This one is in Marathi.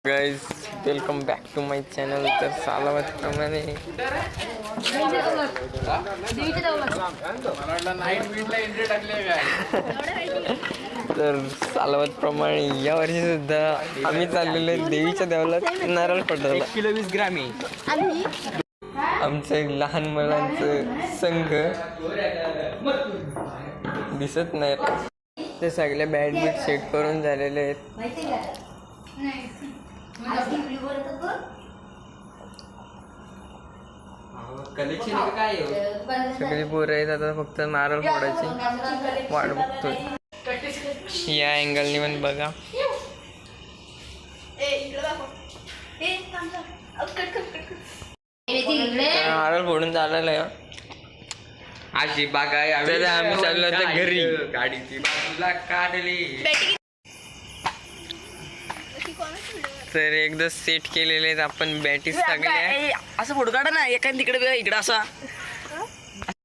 Guys welcome back to my channel. तर सालावतप्रमाणे या वर्षी सुद्धा आम्ही चाललेलो आहे देवीच्या देवळात नारळ फोडायला. 1 किलो 20 ग्रॅम आहे. आमचं एक लहान मुलांचं संघ दिसत नाही. ते सगळे बॅट बीट सेट करून झालेले आहेत. कलेक्शन काय सगळी पोरं आहेत. आता फक्त नारळ फोडायची वाट बघतोय. या अँगलनी पण बघा. नारळ फोडून झालेलं आहे. आजी बागाय तर आम्ही चाललो होतो घरी. गाडीची बाजूला काढली. तर एकदा सेट केलेले आहेत आपण बॅटीज सगळ्या. असं फोटो काढा ना. एका तिकडे इकडे असा